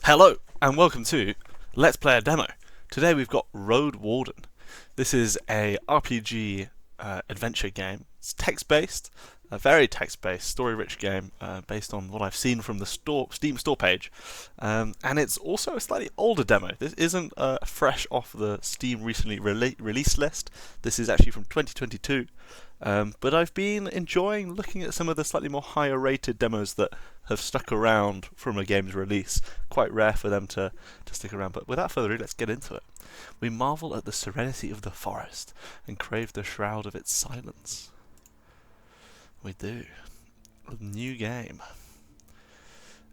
Hello, and welcome to Let's Play a Demo. Today we've got Roadwarden. This is a RPG adventure game. It's text-based, a very text-based, story-rich game based on what I've seen from the Steam store page. And it's also a slightly older demo. This isn't fresh off the Steam recently released list. This is actually from 2022. But I've been enjoying looking at some of the slightly more higher rated demos that have stuck around from a game's release. Quite rare for them to stick around, but without further ado, let's get into it. We marvel at the serenity of the forest and crave the shroud of its silence. We do. A new game.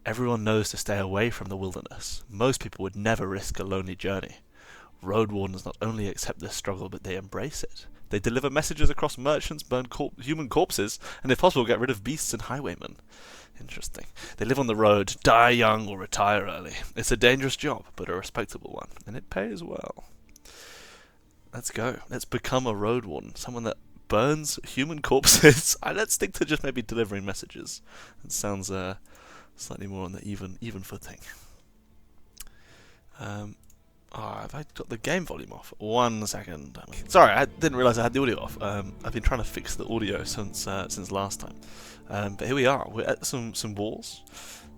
Everyone knows to stay away from the wilderness. Most people would never risk a lonely journey. Road Wardens not only accept this struggle, but they embrace it. They deliver messages across merchants, burn human corpses, and if possible get rid of beasts and highwaymen. Interesting. They live on the road, die young or retire early. It's a dangerous job, but a respectable one, and it pays well. Let's go. Let's become a road warden, someone that burns human corpses. Let's stick to just maybe delivering messages. It sounds slightly more on the even footing. Have I got the game volume off? 1 second. Sorry, I didn't realise I had the audio off. I've been trying to fix the audio since last time. But here we are. We're at some walls.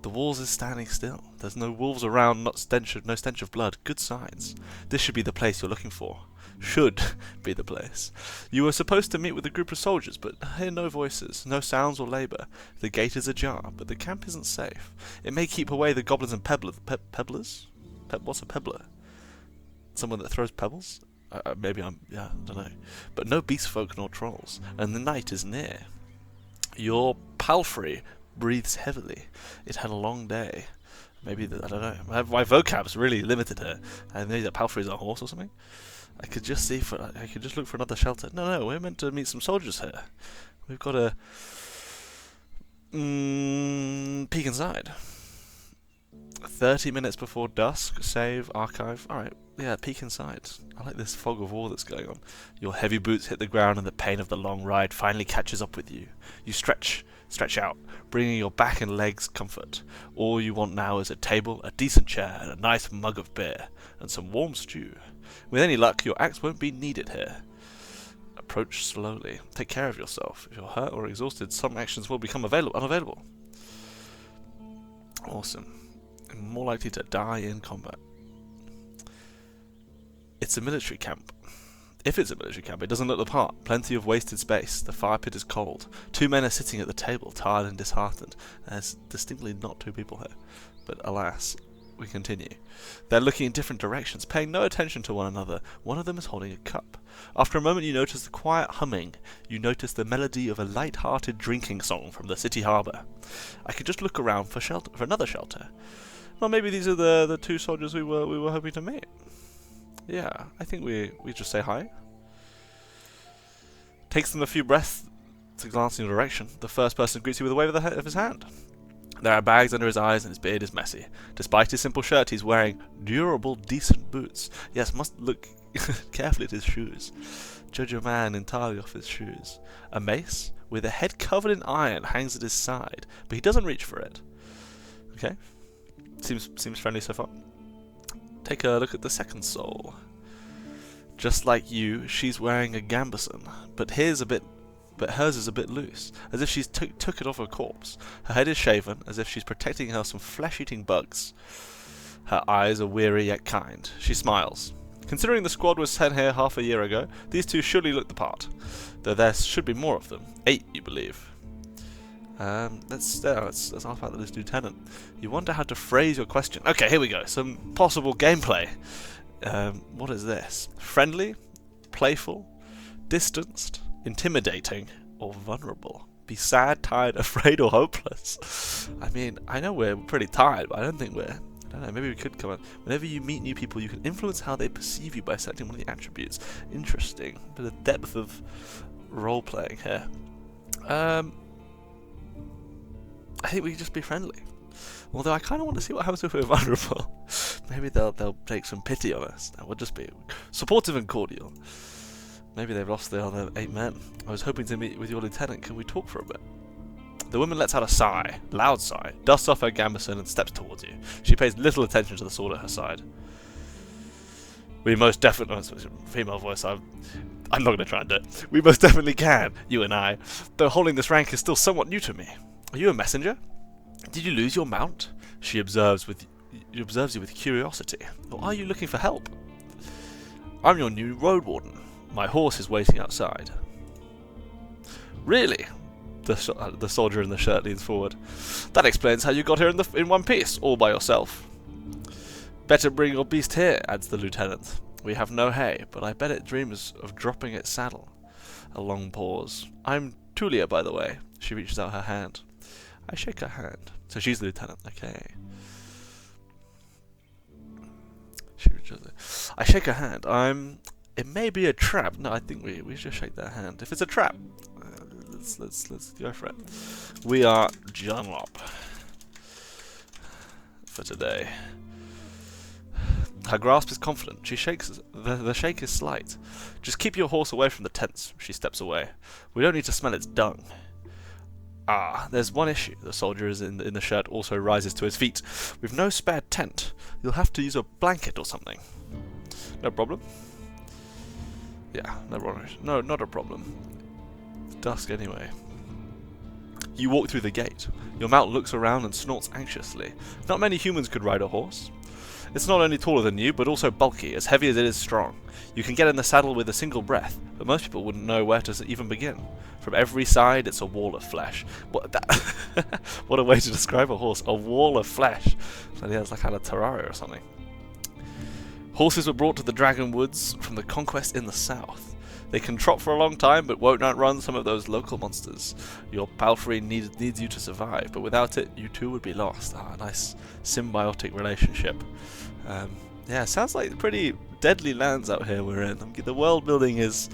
The walls is standing still. There's no wolves around, no stench of blood. Good signs. This should be the place you're looking for. Should be the place. You were supposed to meet with a group of soldiers, but hear no voices, no sounds or labour. The gate is ajar, but the camp isn't safe. It may keep away the goblins and pebblers. What's a pebbler? Someone that throws pebbles? I don't know. But no beast folk nor trolls, and the night is near. Your palfrey breathes heavily. It had a long day. Maybe, I don't know. My vocab's really limited here. Maybe that palfrey is a horse or something? I could just look for another shelter. No, we're meant to meet some soldiers here. We've got to peek inside. 30 minutes before dusk, save, archive. Alright, yeah, peek inside. I like this fog of war that's going on. Your heavy boots hit the ground and the pain of the long ride finally catches up with you. You stretch out, bringing your back and legs comfort. All you want now is a table, a decent chair, and a nice mug of beer, and some warm stew. With any luck, your axe won't be needed here. Approach slowly. Take care of yourself. If you're hurt or exhausted, some actions will become unavailable. Awesome. More likely to die in combat. It's a military camp. If it's a military camp, it doesn't look the part. Plenty of wasted space. The fire pit is cold. 2 men are sitting at the table, tired and disheartened. There's distinctly not 2 people here. But alas, we continue. They're looking in different directions, paying no attention to one another. One of them is holding a cup. After a moment you notice the quiet humming. You notice the melody of a light-hearted drinking song from the city harbour. I could just look around for another shelter. Well, maybe these are the 2 soldiers we were hoping to meet. Yeah, I think we just say hi. Takes them a few breaths to glance in your direction. The first person greets you with a wave of his hand. There are bags under his eyes and his beard is messy. Despite his simple shirt, he's wearing durable, decent boots. Yes, must look carefully at his shoes. Judge a man entirely off his shoes. A mace, with a head covered in iron, hangs at his side, but he doesn't reach for it. Okay. Seems friendly so far. Take a look at the second soul. Just like you, she's wearing a gambeson, but hers is a bit loose, as if she's took it off a corpse. Her head is shaven, as if she's protecting her from flesh-eating bugs. Her eyes are weary yet kind. She smiles. Considering the squad was sent here half a year ago, these 2 surely look the part. Though there should be more of them. 8, you believe. Let's ask about this lieutenant. You wonder how to phrase your question. Okay, here we go. Some possible gameplay. What is this? Friendly? Playful? Distanced? Intimidating? Or vulnerable? Be sad, tired, afraid, or hopeless? I mean, I know we're pretty tired, but I don't know, maybe we could come on. Whenever you meet new people, you can influence how they perceive you by selecting one of the attributes. Interesting. Bit of depth of role-playing here. I think we can just be friendly. Although I kind of want to see what happens if we're vulnerable. Maybe they'll take some pity on us. We'll just be supportive and cordial. Maybe they've lost the other 8 men. I was hoping to meet with your lieutenant. Can we talk for a bit? The woman lets out a sigh, loud sigh, dusts off her gambeson and steps towards you. She pays little attention to the sword at her side. We most definitely... Female voice, I'm not going to try and do it. We most definitely can, you and I, though holding this rank is still somewhat new to me. Are you a messenger? Did you lose your mount? She observes you with curiosity. Or are you looking for help? I'm your new Roadwarden. My horse is waiting outside. Really? The soldier in the shirt leans forward. That explains how you got here in one piece, all by yourself. Better bring your beast here, adds the lieutenant. We have no hay, but I bet it dreams of dropping its saddle. A long pause. I'm Tulia, by the way. She reaches out her hand. I shake her hand. So she's the lieutenant, okay. I shake her hand. It may be a trap. No, I think we should shake their hand. If it's a trap, let's go for it. We are Junlop for today. Her grasp is confident. She shakes. The shake is slight. Just keep your horse away from the tents. She steps away. We don't need to smell its dung. Ah, there's one issue. The soldier in the shirt also rises to his feet. We've no spare tent. You'll have to use a blanket or something. No problem. Yeah, no problem. No, not a problem. It's dusk anyway. You walk through the gate. Your mount looks around and snorts anxiously. Not many humans could ride a horse. It's not only taller than you, but also bulky, as heavy as it is strong. You can get in the saddle with a single breath, but most people wouldn't know where to even begin. From every side, it's a wall of flesh. What a way to describe a horse. A wall of flesh. So yeah, it's like kind of Terraria or something. Horses were brought to the Dragon Woods from the conquest in the south. They can trot for a long time, but won't outrun some of those local monsters. Your palfrey needs you to survive, but without it, you too would be lost. Ah, nice symbiotic relationship. Yeah, sounds like pretty deadly lands out here we're in. The world building is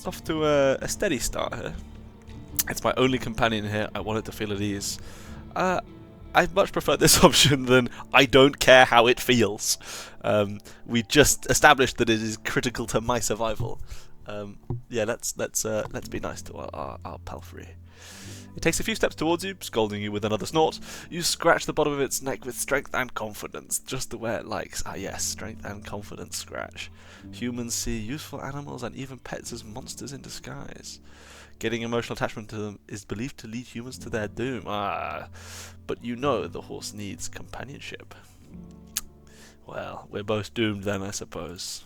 off to a steady start here. It's my only companion here. I want it to feel at ease. I much prefer this option than I don't care how it feels. We just established that it is critical to my survival. Yeah, let's be nice to our palfrey. It takes a few steps towards you, scolding you with another snort. You scratch the bottom of its neck with strength and confidence, just the way it likes. Ah yes, strength and confidence scratch. Humans see useful animals and even pets as monsters in disguise. Getting emotional attachment to them is believed to lead humans to their doom. Ah, but you know the horse needs companionship. Well, we're both doomed then, I suppose,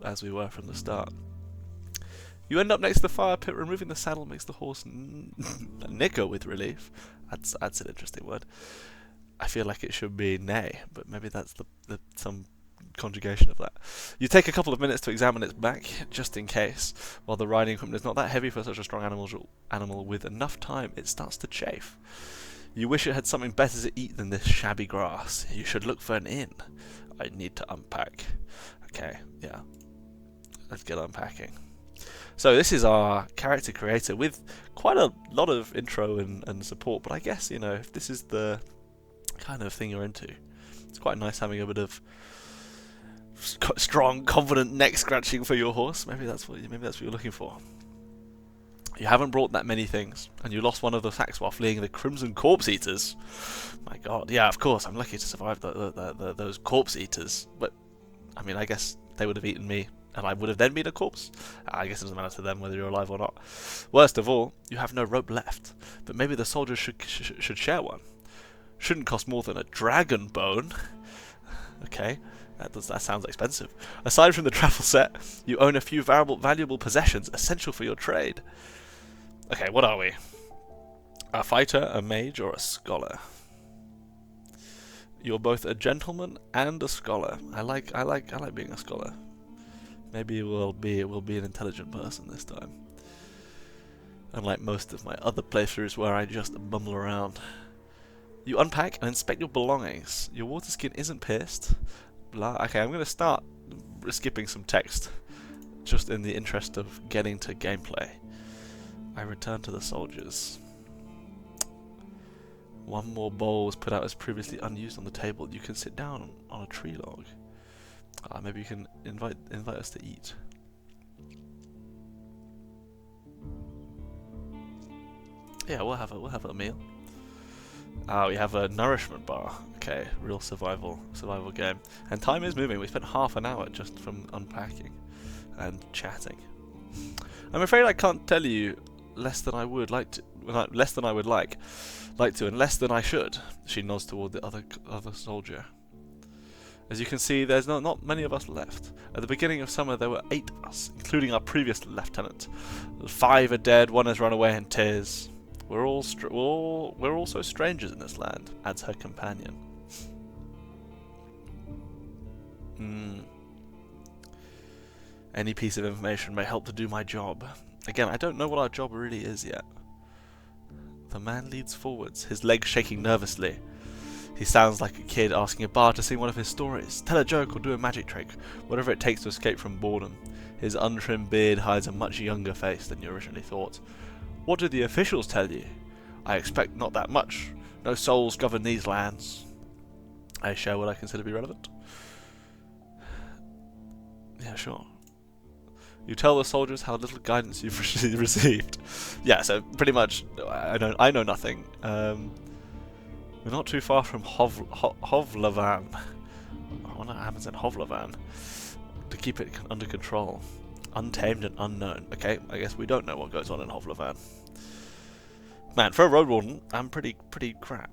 as we were from the start. You end up next to the fire pit. Removing the saddle makes the horse nicker with relief. That's an interesting word. I feel like it should be neigh, but maybe that's some conjugation of that. You take a couple of minutes to examine its back, just in case. While the riding equipment is not that heavy for such a strong animal, with enough time, it starts to chafe. You wish it had something better to eat than this shabby grass. You should look for an inn. I need to unpack. Okay, yeah. Let's get unpacking. So this is our character creator with quite a lot of intro and support, but I guess, you know, if this is the kind of thing you're into, it's quite nice having a bit of strong, confident neck scratching for your horse. Maybe that's what you're looking for. You haven't brought that many things, and you lost one of the sacks while fleeing the Crimson Corpse Eaters. My God, yeah, of course, I'm lucky to survive those Corpse Eaters, but I mean, I guess they would have eaten me, and I would have then been a corpse. I guess it doesn't matter to them whether you're alive or not. Worst of all, you have no rope left, but maybe the soldiers should share one. Shouldn't cost more than a dragon bone. Okay, that sounds expensive. Aside from the travel set, you own a few valuable possessions essential for your trade. Okay, what are we? A fighter, a mage, or a scholar? You're both a gentleman and a scholar. I like being a scholar. Maybe we'll be an intelligent person this time. Unlike most of my other playthroughs where I just bumble around. You unpack and inspect your belongings. Your water skin isn't pierced. Blah. Okay, I'm going to start skipping some text, just in the interest of getting to gameplay. I return to the soldiers. One more bowl was put out as previously unused on the table. You can sit down on a tree log. Maybe you can invite us to eat. Yeah, we'll have a meal. We have a nourishment bar. Okay, real survival game. And time is moving. We spent half an hour just from unpacking and chatting. I'm afraid I can't tell you less than I would like to. Less than I would like to, and less than I should. She nods toward the other soldier. As you can see, there's not many of us left. At the beginning of summer, there were 8 of us, including our previous lieutenant. 5 are dead. 1 has run away in tears. We're also strangers in this land, adds her companion. Any piece of information may help to do my job. Again, I don't know what our job really is yet. The man leads forwards, his legs shaking nervously. He sounds like a kid asking a bard to sing one of his stories, tell a joke or do a magic trick, whatever it takes to escape from boredom. His untrimmed beard hides a much younger face than you originally thought. What did the officials tell you? I expect not that much. No souls govern these lands. I share what I consider to be relevant. Yeah, sure. You tell the soldiers how little guidance you've received. Yeah, so pretty much, I know nothing. We're not too far from Hovlavan. I wonder what happens in Hovlavan. To keep it under control. Untamed and unknown. Okay, I guess we don't know what goes on in Hovlavan. Man, for a road warden, I'm pretty crap.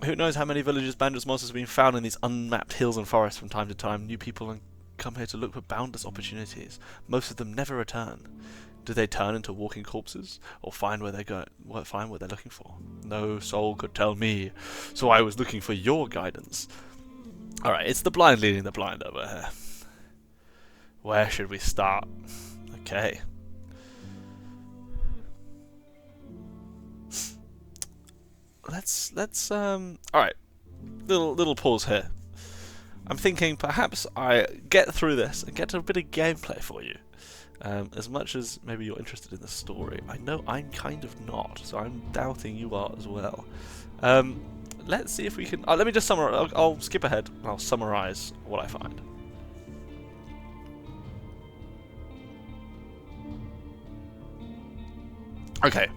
Who knows how many villages, bandits, monsters have been found in these unmapped hills and forests from time to time. New people come here to look for boundless opportunities. Most of them never return. Do they turn into walking corpses, or find where find what they're looking for? No soul could tell me, so I was looking for your guidance. Alright, it's the blind leading the blind over here. Where should we start? Okay. Let's alright. Little pause here. I'm thinking perhaps I get through this and get to a bit of gameplay for you. As much as maybe you're interested in the story, I know I'm kind of not, so I'm doubting you are as well. Let's see if we can... let me just summarize. I'll skip ahead and I'll summarize what I find. Okay.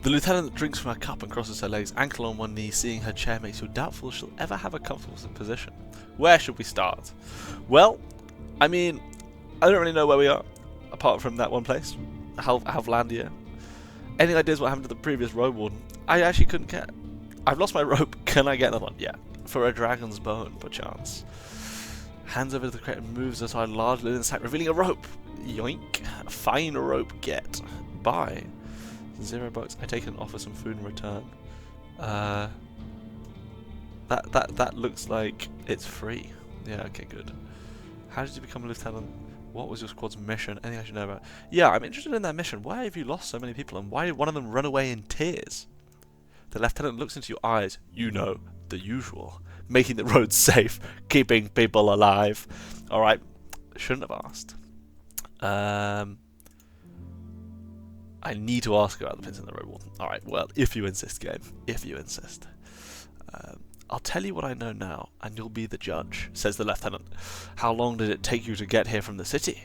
The lieutenant drinks from her cup and crosses her legs, ankle on one knee. Seeing her chair makes you doubtful she'll ever have a comfortable position. Where should we start? Well, I mean, I don't really know where we are, apart from that one place, Havlandia. Any ideas what happened to the previous road warden? I actually couldn't get. I've lost my rope. Can I get another one? Yeah. For a dragon's bone, perchance. Hands over to the crate and moves aside a large linen sack, revealing a rope. Yoink. A fine rope get. Buy. $0. I take and offer some food in return. That looks like it's free. Yeah, okay, good. How did you become a lieutenant? What was your squad's mission? Anything I should know about? Yeah, I'm interested in that mission. Why have you lost so many people, and why did one of them run away in tears? The lieutenant looks into your eyes. You know, the usual. Making the roads safe, keeping people alive. Alright, shouldn't have asked. I need to ask about the pins in the road warden. Alright, well, if you insist, game. If you insist. I'll tell you what I know now, and you'll be the judge, says the lieutenant. How long did it take you to get here from the city?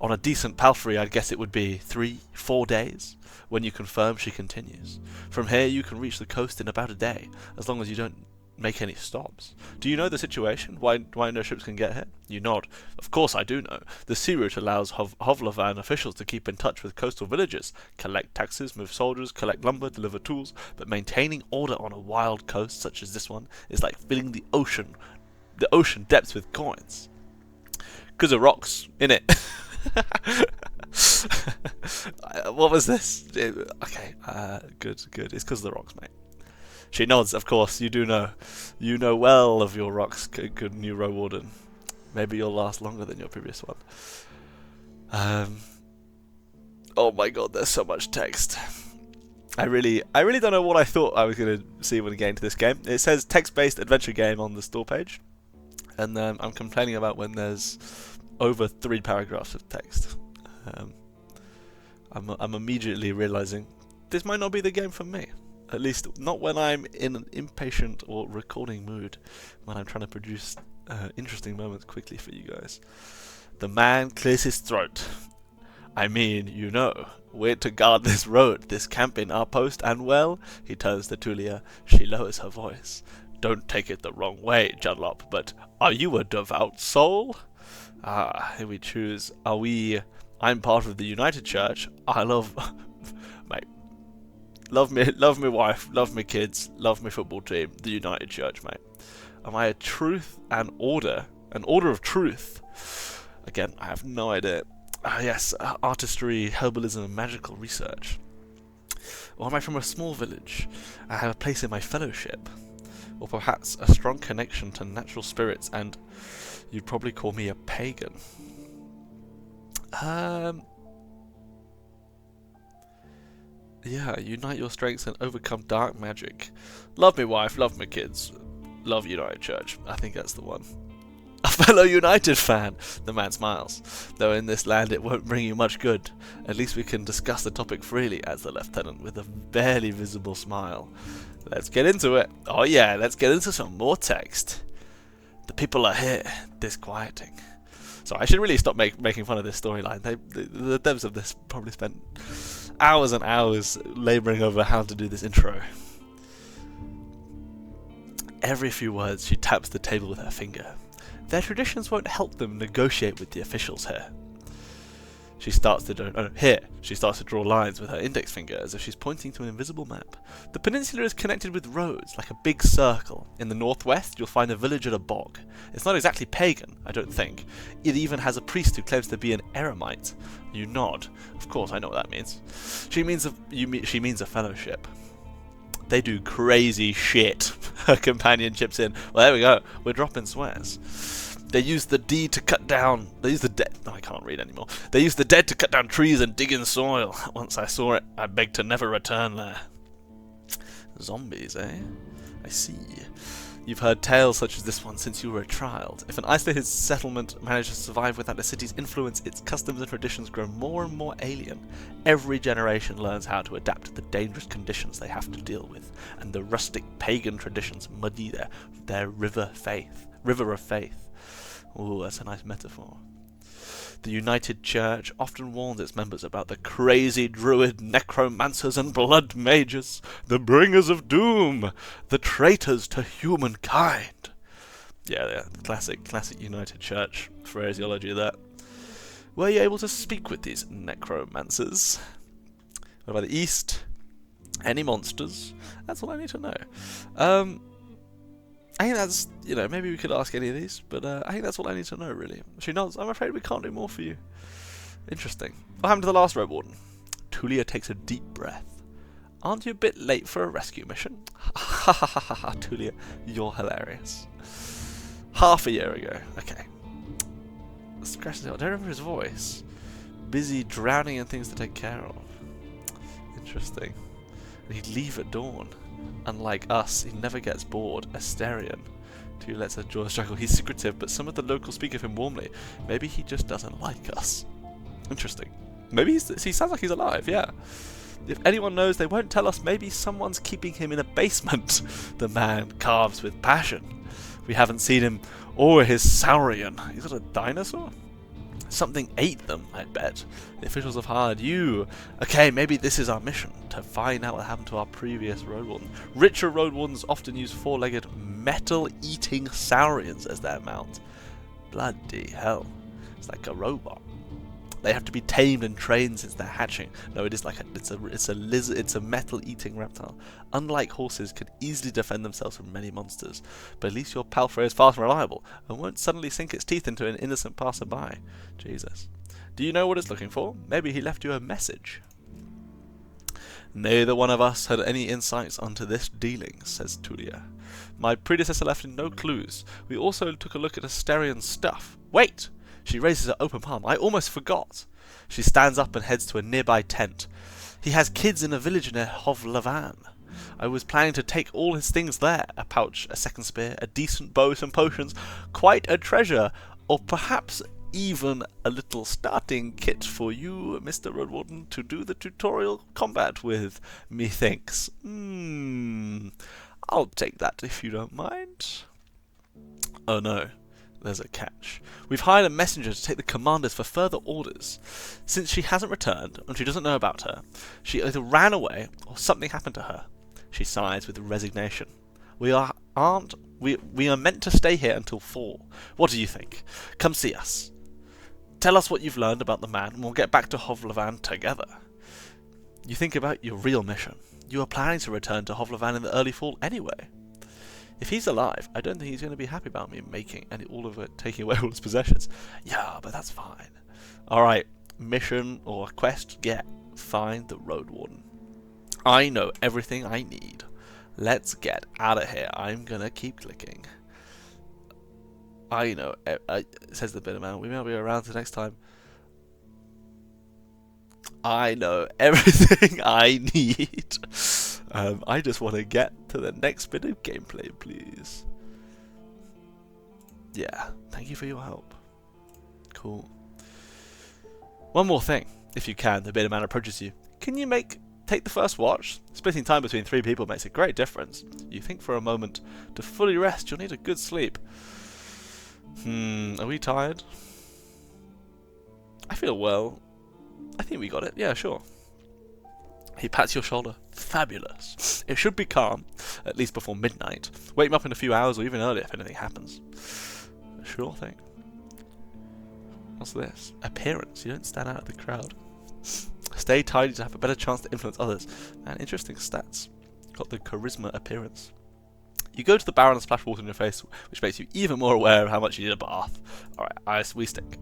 On a decent palfrey, I'd guess it would be 3-4 days. When you confirm, she continues. From here, you can reach the coast in about a day, as long as you don't make any stops. Do you know the situation? Why no ships can get here? You nod. Of course I do know. The sea route allows Hovlavan officials to keep in touch with coastal villages, collect taxes, move soldiers, collect lumber, deliver tools, but maintaining order on a wild coast such as this one is like filling the ocean depths with coins. 'Cause of rocks, innit? What was this? Okay, good. It's 'cause of the rocks, mate. She nods, of course, you do know. You know well of your rocks, good new road warden. Maybe you'll last longer than your previous one. Oh my god, there's so much text. I really don't know what I thought I was going to see when I get into this game. It says text-based adventure game on the store page. And I'm complaining about when there's over 3 paragraphs of text. I'm immediately realizing this might not be the game for me. At least not when I'm in an impatient or recording mood, when I'm trying to produce interesting moments quickly for you guys. The man clears his throat. I mean, you know, We're to guard this road, this camp in our post, and well, he turns to Tulia. She lowers her voice. Don't take it the wrong way, Dunlop, but are you a devout soul? Ah, here we choose. I'm part of the United Church. I love... mate. Love me wife, love me kids, love me football team, the United Church, mate. Am I a truth and order? An order of truth? Again, I have no idea. Yes, artistry, herbalism, and magical research. Or am I from a small village? I have a place in my fellowship. Or perhaps a strong connection to natural spirits, and you'd probably call me a pagan. Yeah, unite your strengths and overcome dark magic. Love me wife, love me kids, love United Church. I think that's the one. A fellow United fan! The man smiles. Though in this land it won't bring you much good. At least we can discuss the topic freely, adds the lieutenant with a barely visible smile. Let's get into it. Oh yeah, let's get into some more text. The people are here. Disquieting. So I should really stop making fun of this storyline. The devs of this probably spent hours and hours labouring over how to do this intro. Every few words she taps the table with her finger. Their traditions won't help them negotiate with the officials here. She starts to draw lines with her index finger as if she's pointing to an invisible map. The peninsula is connected with roads, like a big circle. In the northwest, you'll find a village at a bog. It's not exactly pagan, I don't think. It even has a priest who claims to be an eremite. You nod. Of course, I know what that means. She means a fellowship. They do crazy shit. Her companion chips in. Well, there we go. We're dropping swears. They use the dead to cut down... They use the dead... No, I can't read anymore. They use the dead to cut down trees and dig in soil. Once I saw it, I begged to never return there. Zombies, eh? I see. You've heard tales such as this one since you were a child. If an isolated settlement manages to survive without a city's influence, its customs and traditions grow more and more alien. Every generation learns how to adapt to the dangerous conditions they have to deal with, and the rustic pagan traditions muddy their river of faith. Ooh, that's a nice metaphor. The United Church often warns its members about the crazy druid necromancers and blood mages, the bringers of doom, the traitors to humankind. Yeah, classic United Church phraseology there. Were you able to speak with these necromancers? What about the East? Any monsters? That's all I need to know. I think that's, maybe we could ask any of these, but I think that's all I need to know, really. She nods. I'm afraid we can't do more for you. Interesting. What happened to the last Roadwarden? Tulia takes a deep breath. Aren't you a bit late for a rescue mission? Ha ha ha ha ha, Tulia, you're hilarious. Half a year ago. Okay. Scratch the hill. I don't remember his voice. Busy drowning in things to take care of. Interesting. And he'd leave at dawn. Unlike us, he never gets bored. Asterion. Tulia lets her jaw struggle. He's secretive, but some of the locals speak of him warmly. Maybe he just doesn't like us. Interesting. Maybe he sounds like he's alive, yeah. If anyone knows, they won't tell us. Maybe someone's keeping him in a basement. The man carves with passion. We haven't seen him or his saurian. Is it a dinosaur? Something ate them, I bet. The officials have hired you. Okay, maybe this is our mission, to find out what happened to our previous Roadwarden. Richer Roadwardens often use four-legged, metal-eating saurians as their mount. Bloody hell. It's like a robot. They have to be tamed and trained since they're hatching. No, it is like it's a lizard. It's a metal-eating reptile. Unlike horses, can easily defend themselves from many monsters. But at least your palfrey is fast and reliable, and won't suddenly sink its teeth into an innocent passerby. Jesus. Do you know what it's looking for? Maybe he left you a message. Neither one of us had any insights onto this dealing, says Tulia. My predecessor left no clues. We also took a look at Asterion's stuff. Wait! She raises her open palm. I almost forgot. She stands up and heads to a nearby tent. He has kids in a village near Hovlavan. I was planning to take all his things there. A pouch, a second spear, a decent bow, some potions. Quite a treasure. Or perhaps even a little starting kit for you, Mr. Roadwarden, to do the tutorial combat with, methinks. I'll take that if you don't mind. Oh no. there's a catch. We've hired a messenger to take the commanders for further orders. Since she hasn't returned, and she doesn't know about her, she either ran away or something happened to her. She sighs with resignation. We are meant to stay here until fall. What do you think? Come see us. Tell us what you've learned about the man, and we'll get back to Hovlevan together. You think about your real mission. You are planning to return to Hovlevan in the early fall anyway. If he's alive, I don't think he's going to be happy about me taking away all his possessions. Yeah, but that's fine. Alright, mission or quest, find the Roadwarden. I know everything I need. Let's get out of here. I'm going to keep clicking. I know, says the Bitterman. We may be around the next time. I know everything I need. I just want to get to the next bit of gameplay, please. Yeah, thank you for your help. Cool. One more thing, if you can. The Bitterman approaches you. Can you take the first watch? Splitting time between 3 people makes a great difference. You think for a moment. To fully rest, you'll need a good sleep. Are we tired? I feel well. I think we got it. Yeah, sure. He pats your shoulder. Fabulous. It should be calm, at least before midnight. Wake him up in a few hours or even earlier if anything happens. Sure thing. What's this? Appearance. You don't stand out of the crowd. Stay tidy to have a better chance to influence others. And interesting stats. Got the charisma appearance. You go to the barrel and splash water in your face, which makes you even more aware of how much you need a bath. Alright, we stick.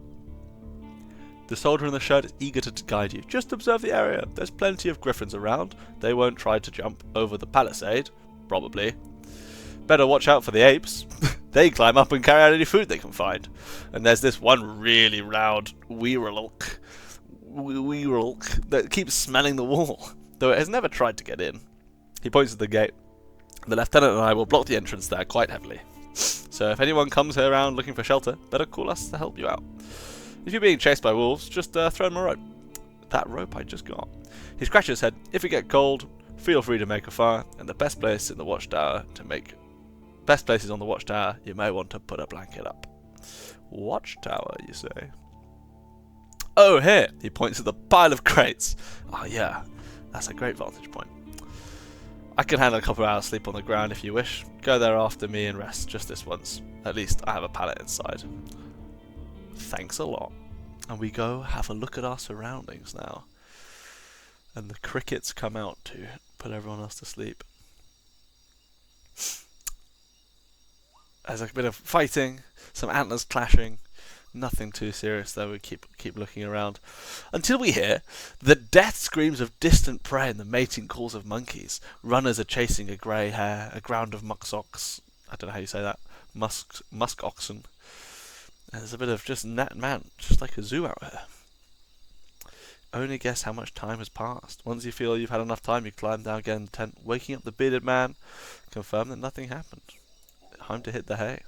The soldier in the shirt is eager to guide you. Just observe the area. There's plenty of griffins around. They won't try to jump over the palisade. Probably. Better watch out for the apes. They climb up and carry out any food they can find. And there's this one really loud weirulk that keeps smelling the wall, though it has never tried to get in. He points to the gate. The lieutenant and I will block the entrance there quite heavily. So if anyone comes here around looking for shelter, better call us to help you out. If you're being chased by wolves, just throw him a rope. That rope I just got. He scratches his head. If you get cold, feel free to make a fire, and the best place in the watchtower best places on the watchtower, you may want to put a blanket up. Watchtower, you say? Oh, here! He points to the pile of crates. Oh yeah, that's a great vantage point. I can handle a couple of hours sleep on the ground if you wish. Go there after me and rest just this once. At least I have a pallet inside. Thanks a lot. And we go have a look at our surroundings now. And the crickets come out to put everyone else to sleep. There's a bit of fighting, some antlers clashing. Nothing too serious though. We keep looking around until we hear the death screams of distant prey and the mating calls of monkeys. Runners are chasing a grey hare, a ground of muskox. I don't know how you say that. Musk oxen. And there's a bit of just just like a zoo out here. Only guess how much time has passed. Once you feel you've had enough time, you climb down again in the tent, waking up the bearded man, confirm that nothing happened. Time to hit the hay.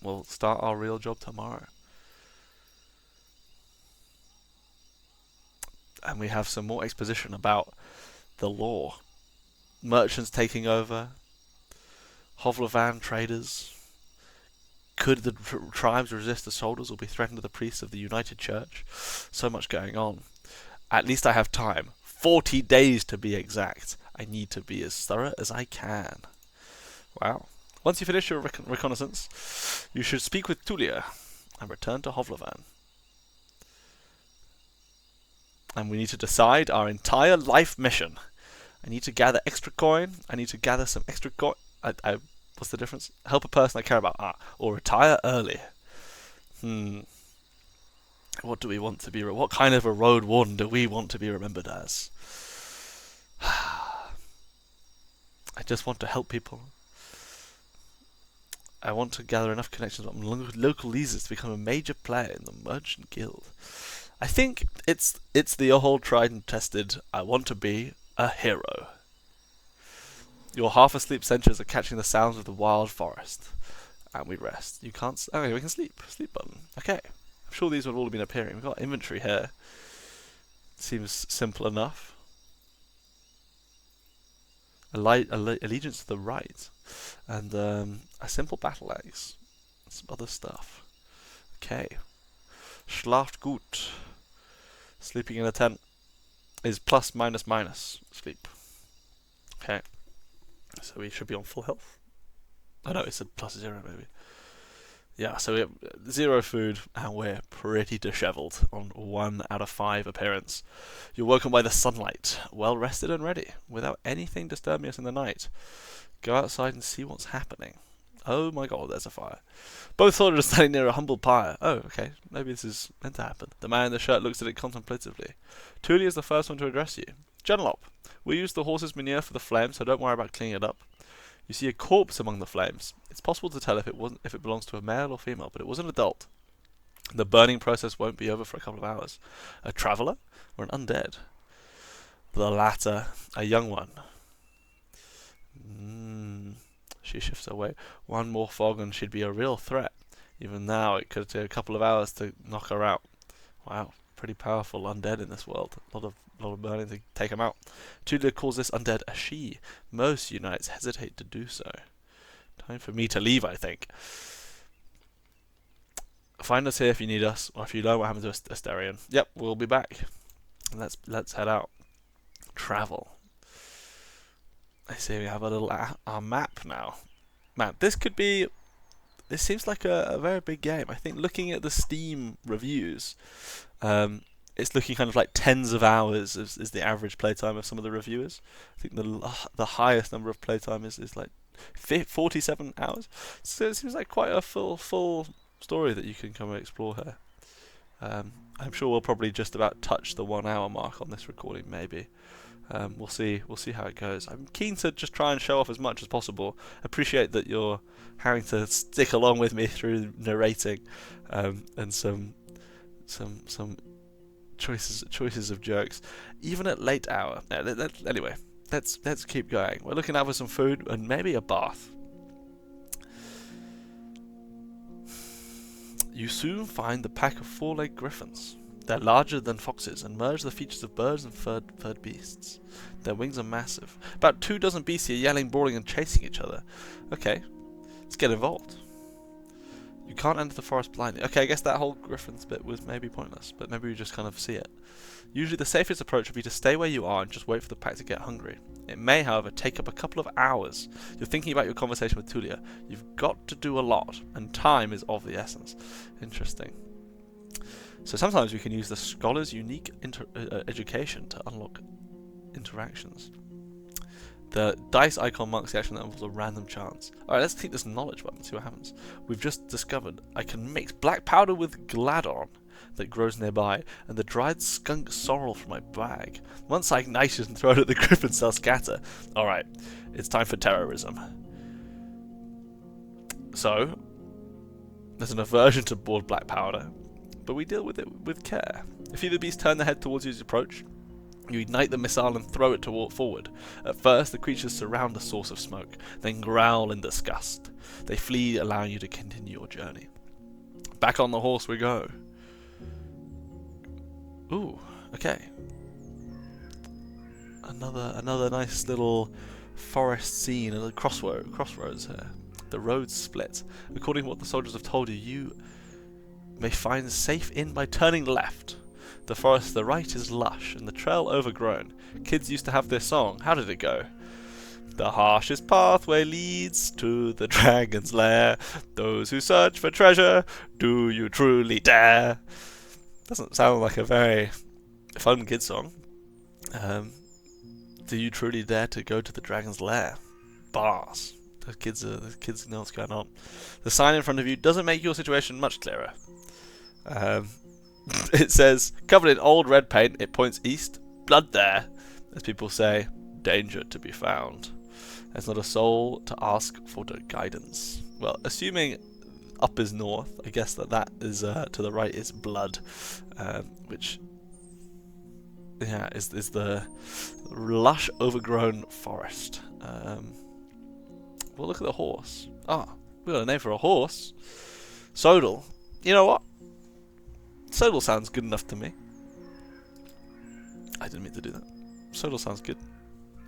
We'll start our real job tomorrow. And we have some more exposition about the law. Merchants taking over. Hovlevan traders. Could the tribes resist the soldiers or be threatened to the priests of the United Church? So much going on. At least I have time. 40 days to be exact. I need to be as thorough as I can. Wow. Once you finish your reconnaissance, you should speak with Tulia and return to Hovlevan. And we need to decide our entire life mission. I need to gather extra coin. I need to gather some extra coin. What's the difference? Help a person I care about. Or retire early. What do we want to be? What kind of a road warden do we want to be remembered as? I just want to help people. I want to gather enough connections on local leases to become a major player in the Merchant Guild. I think it's the old tried and tested, I want to be a hero. Your half asleep senses are catching the sounds of the wild forest. And we rest. You can't... Okay, we can sleep. Sleep button. Okay. I'm sure these would all have been appearing. We've got inventory here. Seems simple enough. Allegiance to the right. And a simple battle axe. some other stuff. Okay. Schlaft gut. Sleeping in a tent is plus minus minus sleep. Okay. So we should be on full health. Oh no, it's a plus 0 maybe. Yeah, so we have 0 food and we're pretty dishevelled on 1 out of 5 appearance. You're woken by the sunlight, well rested and ready, without anything disturbing us in the night. Go outside and see what's happening. Oh my god, there's a fire. Both soldiers are standing near a humble pyre. Oh, okay, maybe this is meant to happen. The man in the shirt looks at it contemplatively. Tuli is the first one to address you. Genelop, we use the horse's manure for the flame, so don't worry about cleaning it up. You see a corpse among the flames. It's possible to tell if it belongs to a male or female, but it was an adult. The burning process won't be over for a couple of hours. A traveller or an undead? The latter, a young one. She shifts away. One more fog and she'd be a real threat. Even now, it could take a couple of hours to knock her out. Wow, pretty powerful undead in this world. A lot of burning to take them out. Tudor calls this undead a she. Most unites hesitate to do so. Time for me to leave, I think. Find us here if you need us, or if you know what happened to Asterion. Yep, we'll be back. Let's head out. Travel. I see we have a little our map now. Man, this seems like a very big game. I think looking at the Steam reviews, it's looking kind of like tens of hours is the average playtime of some of the reviewers. I think the highest number of playtime is like 47 hours. So it seems like quite a full story that you can come and explore here. I'm sure we'll probably just about touch the 1 hour mark on this recording, maybe. We'll see how it goes. I'm keen to just try and show off as much as possible. Appreciate that you're having to stick along with me through narrating, and some choices of jokes, even at late hour. Anyway, let's keep going. We're looking out for some food and maybe a bath. You soon find the pack of 4-legged griffins. They're larger than foxes and merge the features of birds and furred beasts. Their wings are massive. About 2 dozen beasts are yelling, brawling and chasing each other. Okay, let's get involved. You can't enter the forest blindly. Okay, I guess that whole griffins bit was maybe pointless, but maybe we just kind of see it. Usually the safest approach would be to stay where you are and just wait for the pack to get hungry. It may, however, take up a couple of hours. You're thinking about your conversation with Tulia. You've got to do a lot, and time is of the essence. Interesting. So sometimes we can use the scholar's unique education to unlock interactions. The dice icon marks the action that involves a random chance. Alright, let's click this knowledge button and see what happens. We've just discovered I can mix black powder with gladon that grows nearby, and the dried skunk sorrel from my bag. Once I ignite it and throw it at the griffins, they'll scatter. Alright, it's time for terrorism. So, there's an aversion to boiled black powder, but we deal with it with care. If either beast turn their head towards you as you approach, you ignite the missile and throw it forward. At first, the creatures surround the source of smoke, then growl in disgust. They flee, allowing you to continue your journey. Back on the horse we go. Ooh, okay. Another nice little forest scene at a crossroads here. The roads split. According to what the soldiers have told you, you may find safe in by turning left. The forest to the right is lush, and the trail overgrown. Kids used to have this song. How did it go? The harshest pathway leads to the dragon's lair. Those who search for treasure, do you truly dare? Doesn't sound like a very fun kid song. Do you truly dare to go to the dragon's lair? Bars. The kids know what's going on. The sign in front of you doesn't make your situation much clearer. It says, covered in old red paint, it points east. Blood there. As people say, danger to be found. There's not a soul to ask for the guidance. Well, assuming up is north, I guess that is to the right is blood, which is the lush overgrown forest. We'll look at the horse. We got a name for a horse. Sodal. You know what? Sodal sounds good enough to me. I didn't mean to do that. Sodal sounds good.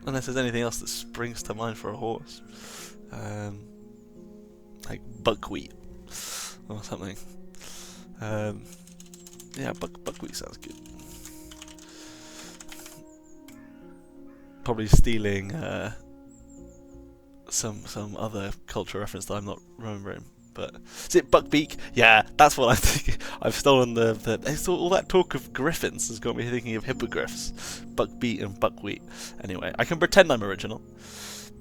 Unless there's anything else that springs to mind for a horse. Like buckwheat. or something. Yeah, buckwheat sounds good. Probably stealing some other culture reference that I'm not remembering. But is it buckbeak? Yeah, that's what I'm thinking. I've stolen all that talk of griffins has got me thinking of hippogriffs. Buckbeat and buckwheat. Anyway, I can pretend I'm original.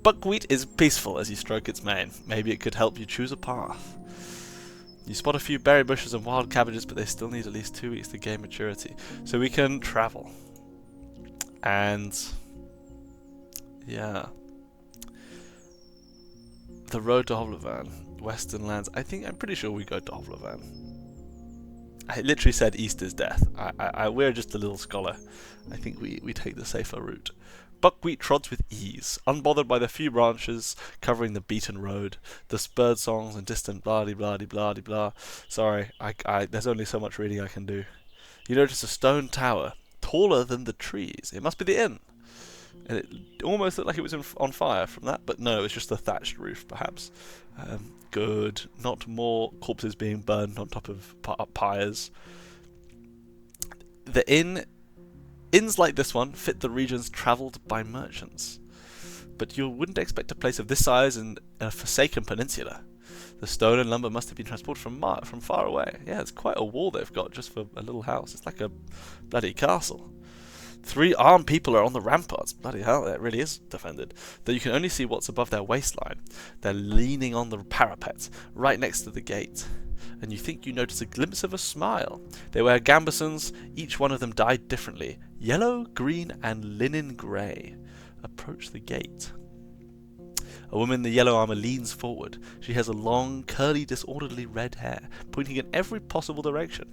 Buckwheat is peaceful as you stroke its mane. Maybe it could help you choose a path. You spot a few berry bushes and wild cabbages, but they still need at least 2 weeks to gain maturity. So we can travel. And yeah. The road to Hovlevan, Western Lands. I'm pretty sure we go to Hovlevan. I literally said east is death. We're just a little scholar. I think we take the safer route. Buckwheat trods with ease, unbothered by the few branches covering the beaten road, the bird songs and distant blah-de-blah-de-blah-de-blah. Sorry, there's only so much reading I can do. You notice a stone tower, taller than the trees. It must be the inn. And it almost looked like it was on fire from that, but no, it's just a thatched roof, perhaps. Good. Not more corpses being burned on top of pyres. The inns like this one fit the regions travelled by merchants. But you wouldn't expect a place of this size in a forsaken peninsula. The stone and lumber must have been transported from far away. Yeah, it's quite a wall they've got just for a little house. It's like a bloody castle. 3 armed people are on the ramparts. Bloody hell, it really is defended. Though you can only see what's above their waistline. They're leaning on the parapet, right next to the gate. And you think you notice a glimpse of a smile. They wear gambesons, each one of them dyed differently. Yellow, green, and linen grey. Approach the gate. A woman in the yellow armour leans forward. She has a long, curly, disorderly red hair, pointing in every possible direction.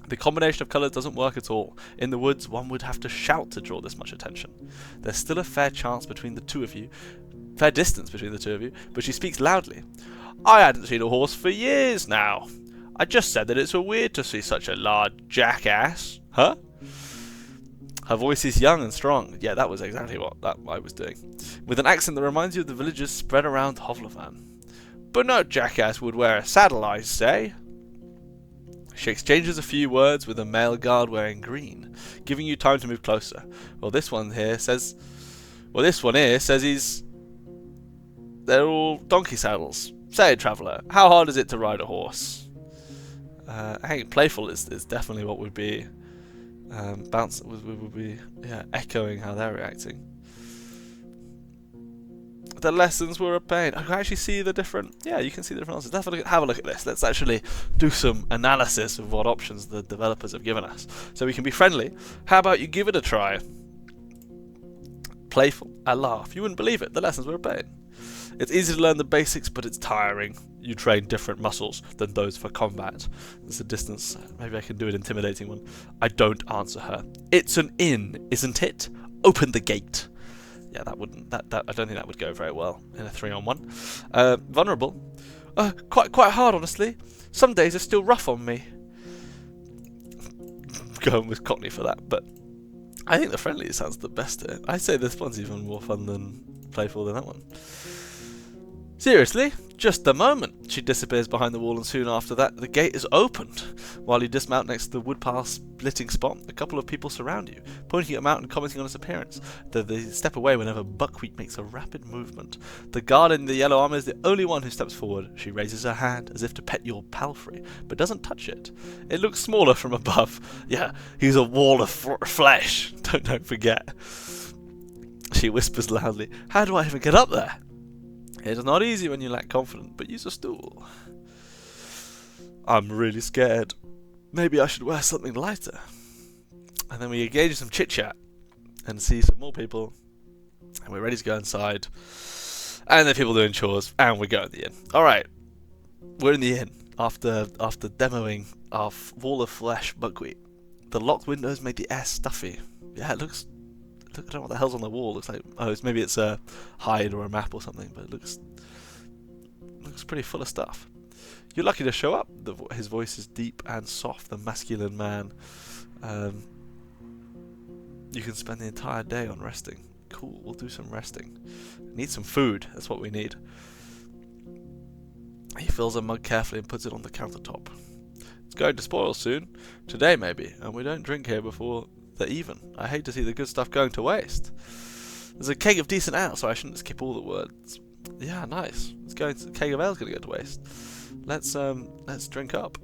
The combination of colours doesn't work at all. In the woods, one would have to shout to draw this much attention. There's still a fair distance between the two of you, but she speaks loudly. I hadn't seen a horse for years now. I just said that it's weird to see such a large jackass. Huh? Her voice is young and strong. Yeah, that was exactly what I was doing. With an accent that reminds you of the villagers spread around Hovlevan. But no jackass would wear a saddle, I say. She exchanges a few words with a male guard wearing green, giving you time to move closer. This one here says they're all donkey saddles. Say, traveller, how hard is it to ride a horse? I think playful is definitely what would be echoing how they're reacting. The lessons were a pain. I can actually see the different... Yeah, you can see the different answers. Have a look at this. Let's actually do some analysis of what options the developers have given us. So we can be friendly. How about you give it a try? Playful. A laugh. You wouldn't believe it. The lessons were a pain. It's easy to learn the basics, but it's tiring. You train different muscles than those for combat. There's a distance. Maybe I can do an intimidating one. I don't answer her. It's an inn, isn't it? Open the gate. Yeah, I don't think that would go very well in a 3-on-1. Vulnerable. Quite hard, honestly. Some days are still rough on me. Going with Cockney for that, but I think the friendly sounds the best here. I'd say this one's even more fun than playful than that one. Seriously? Just a moment. She disappears behind the wall, and soon after that, the gate is opened. While you dismount next to the woodpile splitting spot, a couple of people surround you, pointing at him out and commenting on his appearance, though they step away whenever Buckwheat makes a rapid movement. The guard in the yellow armour is the only one who steps forward. She raises her hand as if to pet your palfrey, but doesn't touch it. It looks smaller from above. Yeah, he's a wall of flesh. Don't forget. She whispers loudly, "How do I even get up there?" It's not easy when you lack confidence, but use a stool. I'm really scared. Maybe I should wear something lighter. And then we engage in some chit-chat and see some more people. And we're ready to go inside. And there are people doing chores. And we go in the inn. Alright. We're in the inn after demoing our wall of flesh buckwheat. The locked windows made the air stuffy. Yeah, it looks... I don't know what the hell's on the wall. Looks like maybe it's a hide or a map or something, but it looks pretty full of stuff. You're lucky to show up. His voice is deep and soft. The masculine man. You can spend the entire day on resting. Cool. We'll do some resting. Need some food. That's what we need. He fills a mug carefully and puts it on the countertop. It's going to spoil soon. Today, maybe. And we don't drink here before they're even. I hate to see the good stuff going to waste. There's a keg of decent ale, so I shouldn't skip all the words. Yeah, nice. A keg of ale's going to go to waste. Let's drink up.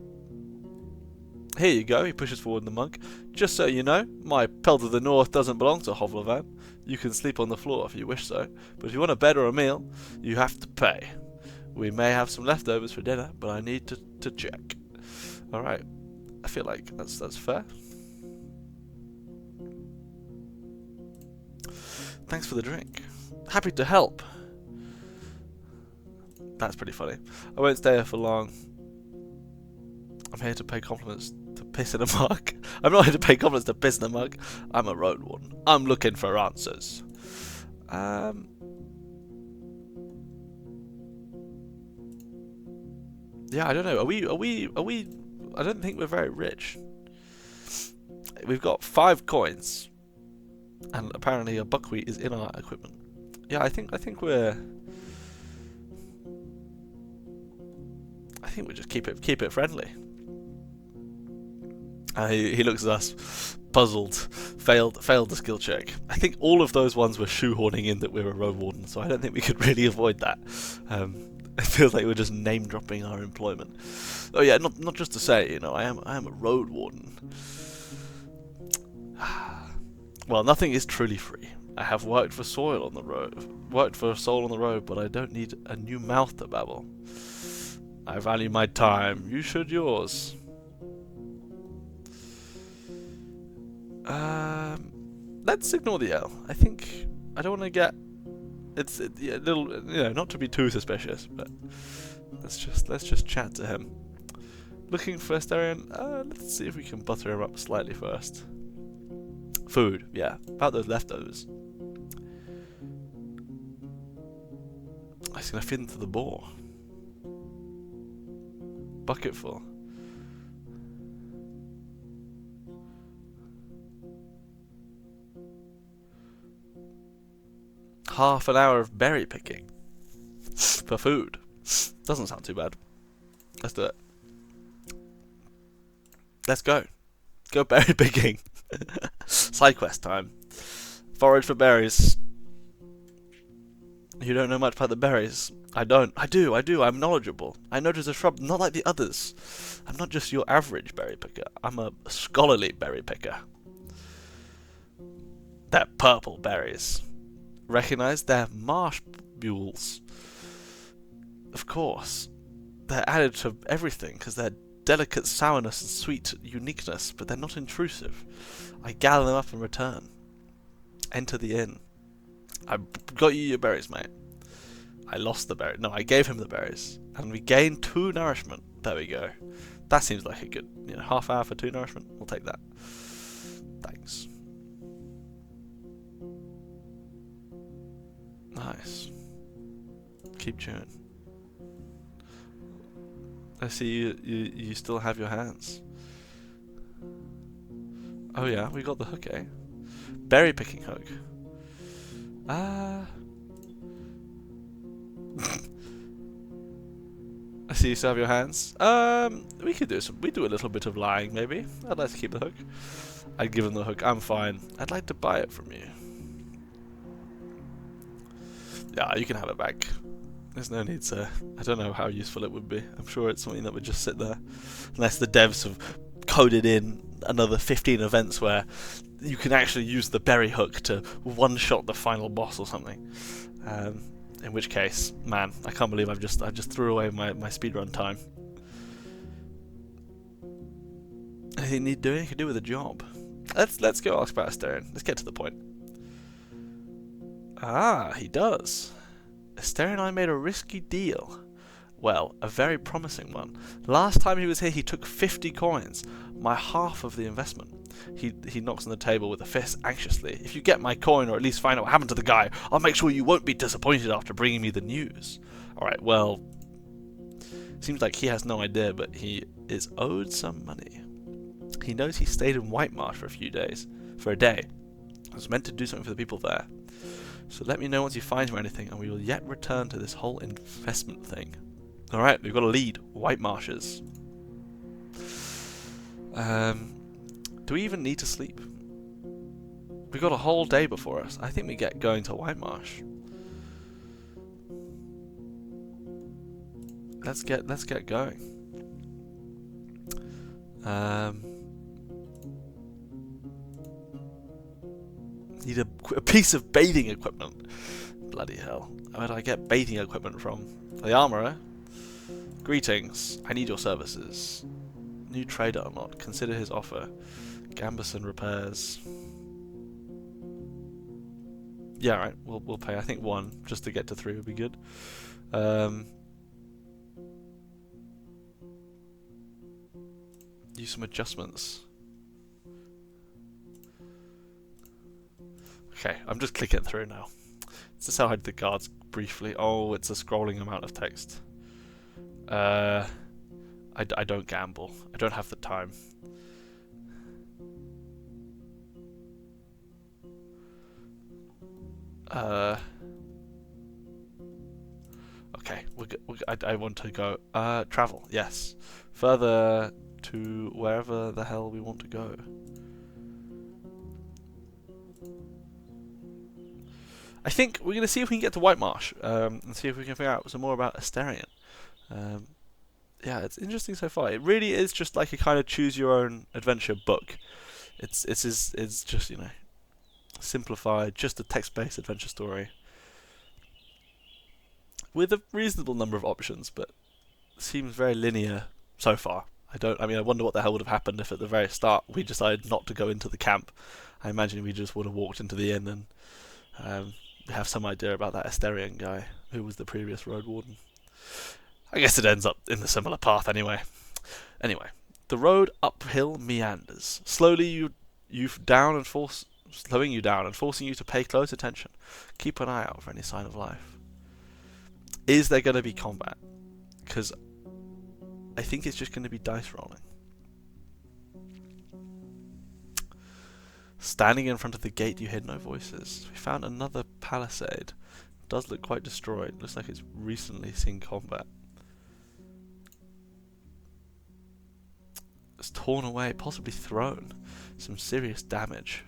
Here you go, he pushes forward the mug. Just so you know, my pelt of the north doesn't belong to Hovlevan. You can sleep on the floor if you wish so, but if you want a bed or a meal, you have to pay. We may have some leftovers for dinner, but I need to check. Alright, I feel like that's fair. Thanks for the drink. Happy to help. That's pretty funny. I won't stay here for long. I'm here to pay compliments to piss in a mug. I'm not here to pay compliments to piss in a mug. I'm a Roadwarden. I'm looking for answers. Yeah, I don't know. Are we? I don't think we're very rich. We've got 5 coins, and apparently a buckwheat is in our equipment. Yeah, I think we're. I think we just keep it friendly. He looks at us, puzzled, failed the skill check. I think all of those ones were shoehorning in that we're a Roadwarden, so I don't think we could really avoid that. It feels like we're just name dropping our employment. Oh yeah, not just to say, you know, I am a Roadwarden. Well, nothing is truly free. I have worked for soil on the road, but I don't need a new mouth to babble. I value my time. You should yours. Let's ignore the L. I think I don't want to get a little, you know, not to be too suspicious, but let's just chat to him. Looking for Asterion. Let's see if we can butter him up slightly first. Food, yeah, about those leftovers. It's gonna fit into the boar. Bucketful. Half an hour of berry picking for food. Doesn't sound too bad. Let's do it. Let's go. Go berry picking. Side quest time. Forage for berries. You don't know much about the berries. I don't. I do. I'm knowledgeable. I notice a shrub not like the others. I'm not just your average berry picker. I'm a scholarly berry picker. They're purple berries. Recognize they're marsh mules. Of course. They're added to everything because they're delicate sourness and sweet uniqueness, but they're not intrusive. I gather them up and return. Enter the inn. I got you your berries, mate. I lost the berries. No, I gave him the berries. And we gained 2 nourishment. There we go. That seems like a good, you know, half hour for 2 nourishment. We'll take that. Thanks. Nice. Keep chewing. I see you still have your hands. Oh yeah, we got the hook, eh? Berry picking hook. I see you still have your hands. We could do we do a little bit of lying, maybe. I'd like to keep the hook. I'd give him the hook. I'm fine. I'd like to buy it from you. Yeah, you can have it back. There's no need to. I don't know how useful it would be. I'm sure it's something that would just sit there, unless the devs have coded in another 15 events where you can actually use the berry hook to one-shot the final boss or something. In which case, man, I can't believe I just threw away my speedrun time. Anything need doing? Could do with a job. Let's go ask about Asterion. Let's get to the point. Ah, he does. Asterion and I made a risky deal. Well, a very promising one. Last time he was here, he took 50 coins, my half of the investment. He knocks on the table with a fist anxiously. If you get my coin, or at least find out what happened to the guy, I'll make sure you won't be disappointed after bringing me the news. Alright, well, seems like he has no idea, but he is owed some money. He knows he stayed in Whitemarsh for a day. I was meant to do something for the people there. So let me know once you find him or anything, and we will yet return to this whole investment thing. Alright, we've got a lead. White Marshes. Do we even need to sleep? We've got a whole day before us. I think we get going to White Marsh. Let's get going. Need a piece of bathing equipment. Bloody hell. Where do I get bathing equipment from? The armourer. Greetings. I need your services. New trader unlocked. Consider his offer. Gamberson repairs. Yeah, right. We'll pay. I think 1 just to get to 3 would be good. Use some adjustments. Okay, I'm just clicking through now. Let's just hide the guards briefly. Oh, it's a scrolling amount of text. I don't gamble. I don't have the time. Okay, I want to go. Travel, yes. Further to wherever the hell we want to go. I think we're going to see if we can get to White Marsh, and see if we can figure out some more about Asterion. Yeah, it's interesting so far. It really is just like a kind of choose your own adventure book. It's just, you know, simplified, just a text-based adventure story with a reasonable number of options, but seems very linear so far. I mean, I wonder what the hell would have happened if at the very start we decided not to go into the camp. I imagine we just would have walked into the inn and have some idea about that Asterion guy who was the previous road warden. I guess it ends up in the similar path anyway. Anyway, the road uphill meanders, slowing you down and forcing you to pay close attention. Keep an eye out for any sign of life. Is there going to be combat? Because I think it's just going to be dice rolling. Standing in front of the gate, you hear no voices. We found another palisade. It does look quite destroyed. Looks like it's recently seen combat. It's torn away, possibly thrown. Some serious damage.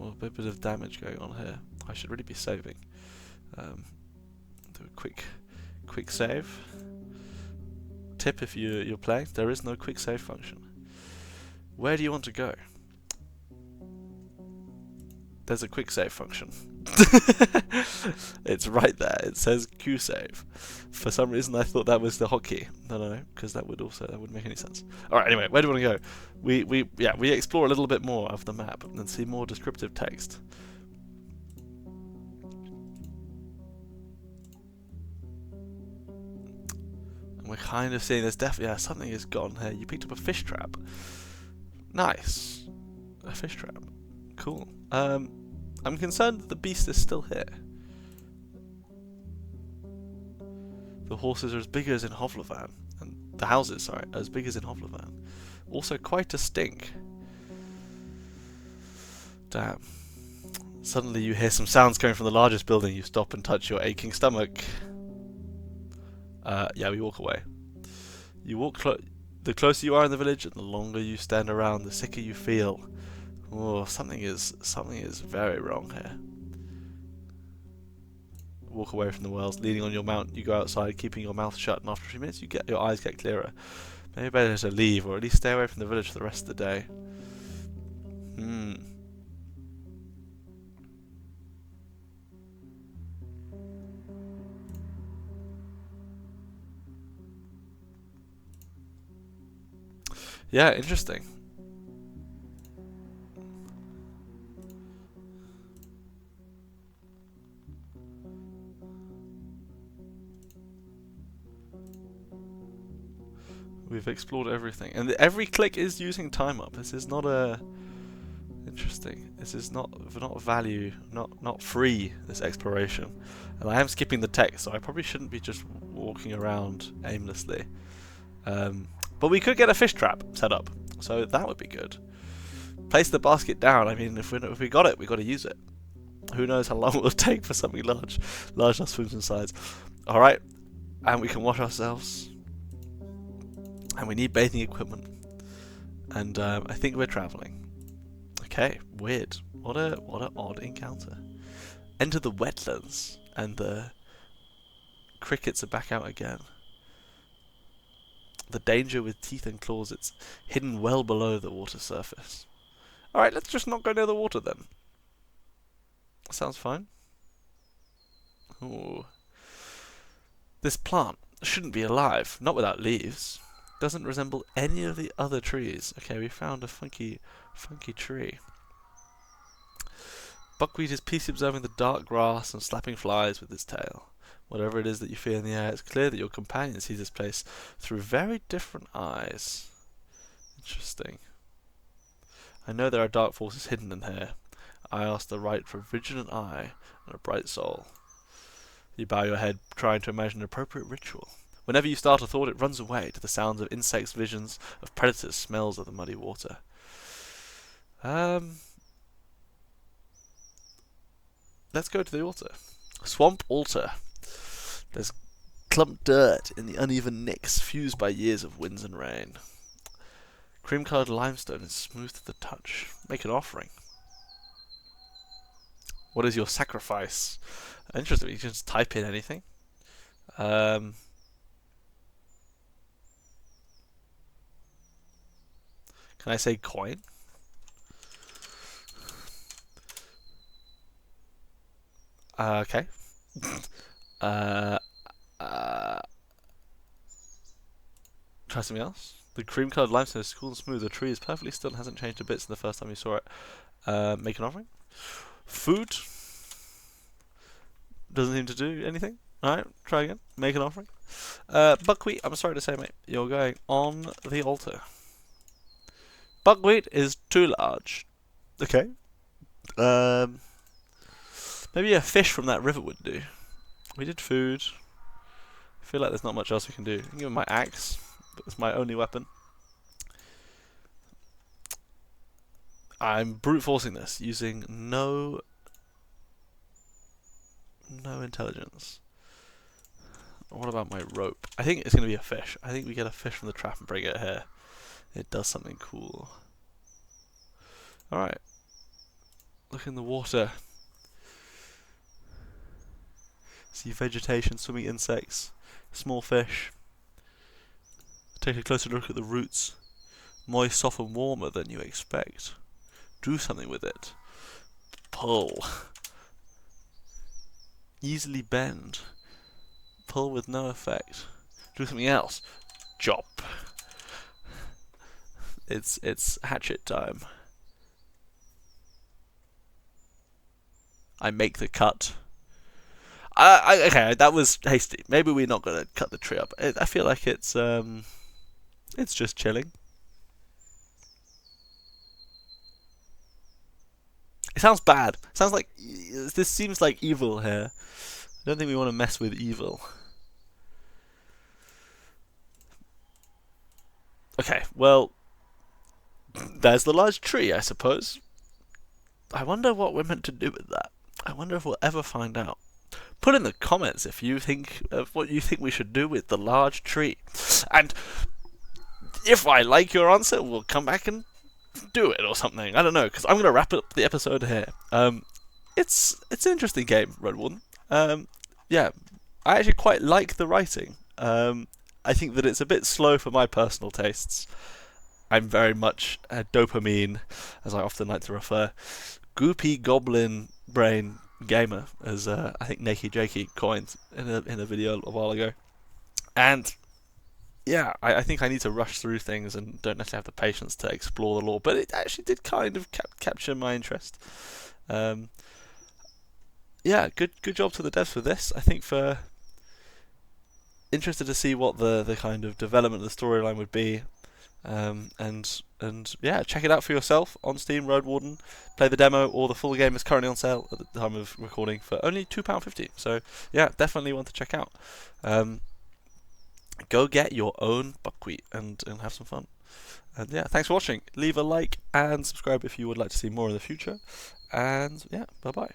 A bit of damage going on here. I should really be saving. Do a quick save. Tip if you're playing, there is no quick save function. Where do you want to go? There's a quick save function. It's right there. It says Q save. For some reason I thought that was the hotkey. No, because that wouldn't make any sense. Alright, anyway, where do we want to go? We explore a little bit more of the map and see more descriptive text. And we're kind of seeing there's definitely something has gone here. You picked up a fish trap. Nice. A fish trap. Cool. I'm concerned that the beast is still here. The horses are as big as in Hovlevan, and the houses, sorry, are as big as in Hovlevan. Also quite a stink. Damn. Suddenly you hear some sounds coming from the largest building. You stop and touch your aching stomach. Yeah, we walk away. You walk the closer you are in the village, and the longer you stand around, the sicker you feel. Oh, something is very wrong here. Walk away from the wells, leaning on your mount. You go outside, keeping your mouth shut, and after a few minutes, your eyes get clearer. Maybe better to leave, or at least stay away from the village for the rest of the day. Yeah, interesting. We've explored everything, and every click is using time up. This is not interesting. This is not value, not free. This exploration, and I am skipping the text, so I probably shouldn't be just walking around aimlessly. But we could get a fish trap set up, so that would be good. place the basket down. I mean, if we got it, we got to use it. Who knows how long it will take for something large enough swings and sides. Alright, and we can wash ourselves. And we need bathing equipment. And I think we're travelling. Okay, weird. What an odd encounter. Enter the wetlands, and the crickets are back out again. The danger with teeth and claws, it's hidden well below the water surface. Alright, let's just not go near the water then. Sounds fine. Ooh. This plant shouldn't be alive, not without leaves. Doesn't resemble any of the other trees. Okay, we found a funky tree. Buckwheat is peacefully observing the dark grass and slapping flies with its tail. Whatever it is that you feel in the air, it's clear that your companion sees this place through very different eyes. Interesting. I know there are dark forces hidden in here. I ask the right for a vigilant eye and a bright soul. You bow your head, trying to imagine an appropriate ritual. Whenever you start a thought, it runs away to the sounds of insects, visions of predators, smells of the muddy water. Let's go to the altar. Swamp altar. There's clumped dirt in the uneven nicks, fused by years of winds and rain. Cream-coloured limestone is smooth to the touch. Make an offering. What is your sacrifice? Interesting. You can just type in anything. Can I say coin? Okay. Try something else. The cream-coloured limestone is cool and smooth. The tree is perfectly still and hasn't changed a bit since the first time you saw it. Make an offering. Food. Doesn't seem to do anything. Alright, try again. Make an offering. Buckwheat, I'm sorry to say, mate, you're going on the altar. Buckwheat is too large. Okay. Maybe a fish from that river would do. We did food. I feel like there's not much else we can do. I can give him my axe, but it's my only weapon. I'm brute forcing this using no intelligence. What about my rope? I think it's going to be a fish. I think we get a fish from the trap and bring it here. It does something cool. Alright. Look in the water. See vegetation, swimming insects, small fish. Take a closer look at the roots. Moist, soft and warmer than you expect. Do something with it. Pull. Easily bend. Pull with no effect. Do something else. Chop. It's hatchet time. I make the cut. Okay, that was hasty. Maybe we're not gonna cut the tree up. I feel like it's just chilling. It sounds bad. It sounds like this seems like evil here. I don't think we want to mess with evil. Okay, well, there's the large tree, I suppose. I wonder what we're meant to do with that. I wonder if we'll ever find out. Put in the comments if you think of what you think we should do with the large tree. And if I like your answer, we'll come back and do it or something. I don't know, because I'm going to wrap up the episode here. It's an interesting game, Roadwarden. Yeah, I actually quite like the writing. I think that it's a bit slow for my personal tastes. I'm very much a dopamine, as I often like to refer, goopy goblin brain gamer, as I think Nakey Jakey coined in a video a while ago. And yeah, I think I need to rush through things and don't necessarily have the patience to explore the lore, but it actually did kind of capture my interest. Yeah, good job to the devs for this. I think interested to see what the kind of development of the storyline would be. And yeah, check it out for yourself on Steam, Roadwarden. Play the demo, or the full game is currently on sale at the time of recording for only £2.50. So yeah, definitely one to check out. Go get your own buckwheat and have some fun. And yeah, thanks for watching. Leave a like and subscribe if you would like to see more in the future. And yeah, bye bye.